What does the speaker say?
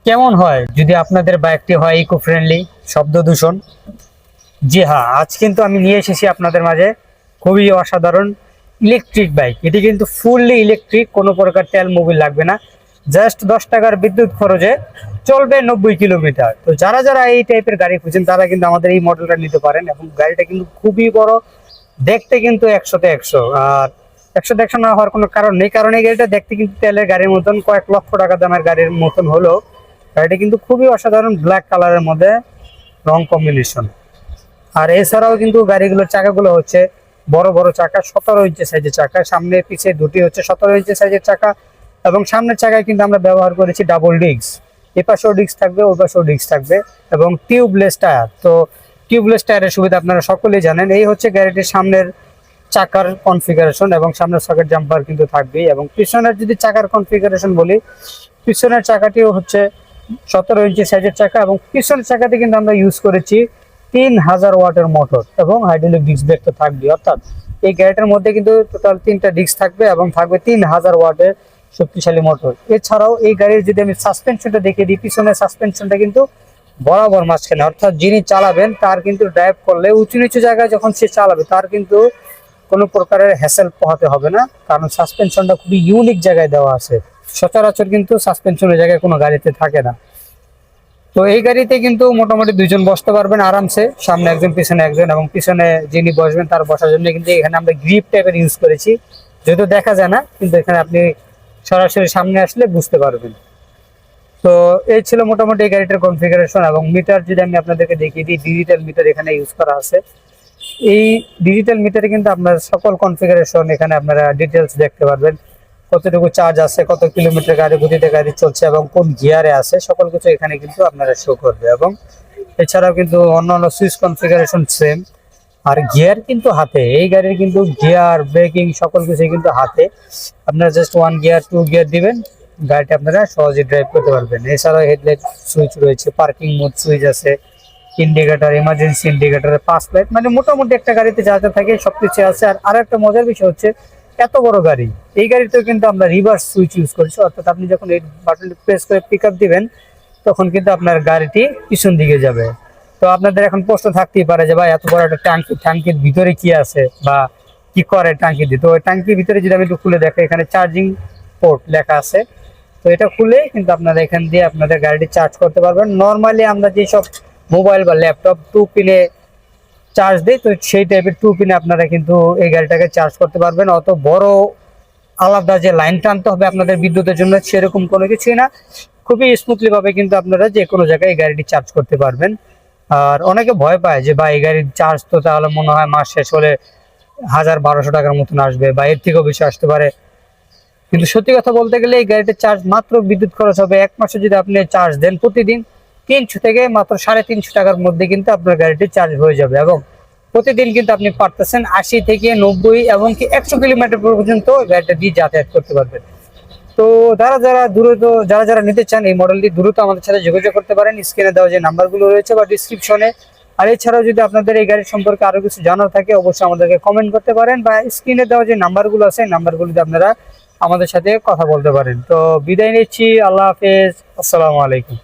কেমন হয় যদি আপনাদের বাইকটি হয় ইকো ফ্রেন্ডলি, শব্দ দূষণ? জি হ্যাঁ, আজ কিন্তু আমি নিয়ে এসেছি আপনাদের মাঝে খুবই অসাধারণ ইলেকট্রিক বাইক। এটি কিন্তু ফুললি ইলেকট্রিক, কোনো প্রকার তেল মোবিল লাগবে না। জাস্ট 10 টাকার বিদ্যুৎ খরচে চলবে 90 কিলোমিটার। তো যারা যারা এই টাইপের গাড়ি খুঁজছেন তারা কিন্তু আমাদের এই মডেলটা নিতে পারেন। এবং গাড়িটা কিন্তু খুবই বড়, দেখতে কিন্তু 100-তে 100। আর 100-তে 100 না হওয়ার কোনো কারণ নেই, কারণ এই গাড়িটা দেখতে কিন্তু তেলের গাড়ির মতন, কয়েক লক্ষ টাকা দামের গাড়ির মতন হলো। গাড়িটা কিন্তু খুবই অসাধারণ, ব্ল্যাক কালারের মধ্যে রং কম্বিনেশন। আর এছাড়াও কিন্তু গাড়িগুলোর চাকাগুলো হচ্ছে বড় বড় চাকা, 17 ইঞ্চি সাইজের চাকা, সামনে পিছে দুটি হচ্ছে 17 ইঞ্চি সাইজের চাকা। এবং সামনের চাকায় কিন্তু আমরা ব্যবহার করেছি ডাবল ডিস্ক, এপাশেও ডিস্ক থাকবে ওই পাশেও ডিস্ক থাকবে, এবং টিউবলেস টায়ার। তো টিউবলেস টায়ারের সুবিধা আপনারা সকলেই জানেন। এই হচ্ছে গাড়িটির সামনের চাকার কনফিগারেশন, এবং সামনের সকেট জাম্পার কিন্তু থাকবেই। এবং পিছনের যদি চাকার কনফিগারেশন বলি, পিছনের চাকাটিও হচ্ছে 17 ইঞ্চি সাইজের চাকা, এবং পিছনের চাকাতে কিন্তু আমরা ইউজ করেছি 3000 ওয়াটের মোটর, এবং হাইড্রোলিক ডিস্ক ব্রেক তো থাকবে। অর্থাৎ এই গাড়িটার মধ্যে কিন্তু টোটাল 3টা ডিস্ক থাকবে, এবং থাকবে 3000 ওয়াটের শক্তিশালী মোটর। এছাড়াও এই গাড়ির যদি আমি সাসপেনশনটা দেখিয়ে দিই, পিছনের সাসপেনশনটা কিন্তু বরাবর মাঝখানে, অর্থাৎ যিনি চালাবেন তার কিন্তু ড্রাইভ করলে উঁচু নিচু জায়গায় যখন সে চালাবে তার কিন্তু কোনো প্রকারের হ্যাসেল পোহাতে হবে না, কারণ সাসপেনশনটা খুবই ইউনিক জায়গায় দেওয়া আছে। সচরাচর কিন্তু সাসপেনশনের জায়গায় কোনো গাড়িতে থাকে না। তো এই গাড়িতে কিন্তু মোটামুটি দুইজন বসতে পারবেন আরামসে, সামনে একজন পিছনে একজন। এবং পিছনে যিনি বসবেন তার বসার জন্য কিন্তু এখানে আমরা গ্রিপ টাইপের ইউজ করেছি, যদিও দেখা যায় না, কিন্তু এখানে আপনি সরাসরি সামনে আসলে বুঝতে পারবেন। তো এই ছিল মোটামুটি এই গাড়িটার কনফিগারেশন। এবং মিটার যদি আমি আপনাদেরকে দেখিয়ে দিই, ডিজিটাল মিটার এখানে ইউজ করা আছে। এই ডিজিটাল মিটারে কিন্তু আপনার সকল কনফিগারেশন এখানে আপনারা ডিটেলস দেখতে পারবেন, কতটুকু চার্জ আছে, কত কিলোমিটার গাড়ি গতিতে গাড়ি চলছে, এবং কোন গিয়ারে আছে, সকল কিছু এখানে কিন্তু আপনারা শো করবে। এবং এছাড়াও কিন্তু অন্যান্য সুইচ কনফিগারেশন সেম। আর গিয়ার কিন্তু হাতে, এই গাড়ির কিন্তু গিয়ার ব্রেকিং সকল কিছু কিন্তু হাতে। আপনারা জাস্ট 1 গিয়ার 2 গিয়ার দিবেন, গাড়িটা আপনারা সহজে ড্রাইভ করতে পারবেন। এছাড়াও হেডলাইট সুইচ রয়েছে, পার্কিং মোড সুইচ আছে, ইন্ডিকেটর, ইমার্জেন্সি ইন্ডিকেটর, 5 লাইট, মানে মোটামুটি একটা গাড়িতে যা যা থাকে সবকিছু আছে। আর একটা মজার বিষয় হচ্ছে, এত বড় গাড়ি, এই গাড়িতেও কিন্তু আমরা রিভার্স সুইচ ইউজ করছি। অর্থাৎ আপনি যখন এই বাটনটি প্রেস করে পিক আপ দিবেন তখন কিন্তু আপনার গাড়িটি পিছন দিকে যাবে। তো আপনাদের এখন প্রশ্ন থাকতেই পারে যে ভাই এত বড় একটা ট্যাঙ্কি, ট্যাঙ্কির ভিতরে কি আছে বা কি করে ট্যাঙ্কি দিয়ে? তো ওই ট্যাঙ্কির ভিতরে যদি আমি একটু খুলে দেখো, এখানে চার্জিং পোর্ট লেখা আছে। তো এটা খুলে কিন্তু আপনারা এখান দিয়ে আপনাদের গাড়িটি চার্জ করতে পারবেন। নর্মালি আমরা যেসব মোবাইল বা ল্যাপটপ 2 পিনে চার্জ দেয়, তো সেই টাইপের 2 পিনে আপনারা কিন্তু এই গাড়িটাকে চার্জ করতে পারবেন। অত বড় আলাদা যে লাইন টানতে হবে আপনাদের বিদ্যুতের জন্য সেরকম কোনো কিছুই না, খুবই স্মুথলি ভাবে কিন্তু আপনারা যে কোনো জায়গায় এই গাড়িটি চার্জ করতে পারবেন। আর অনেকে ভয় পায় যে বা এই গাড়ির চার্জ তো তাহলে মনে হয় মাস শেষ হলে 1000-1200 টাকার মতন আসবে, বা এর থেকেও বেশি আসতে পারে। কিন্তু সত্যি কথা বলতে গেলে এই গাড়িতে চার্জ মাত্র বিদ্যুৎ খরচ হবে 1 মাসে যদি আপনি চার্জ দেন প্রতিদিন 300 থেকে মাত্র 350 টাকার মধ্যে কিন্তু আপনার গাড়িটি চার্জ হয়ে যাবে। এবং প্রতিদিন কিন্তু আপনি পারতেছেন 80 থেকে 90 এবং কি 100 কিলোমিটার পর্যন্ত গাড়িটা দিয়ে যাতায়াত করতে পারবেন। তো যারা যারা নিতে চান এই মডেলটি, দ্রুত আমাদের সাথে যোগাযোগ করতে পারেন, স্ক্রিনে দেওয়া যে নাম্বারগুলো রয়েছে বা ডিসক্রিপশনে। আর এছাড়াও যদি আপনাদের এই গাড়ির সম্পর্কে আরো কিছু জানার থাকে অবশ্যই আমাদেরকে কমেন্ট করতে পারেন, বা স্ক্রিনে দেওয়া যে নাম্বারগুলো আছে নাম্বারগুলোতে আপনারা আমাদের সাথে কথা বলতে পারেন। তো বিদায় নিচ্ছি, আল্লাহ হাফেজ, আসসালামু আলাইকুম।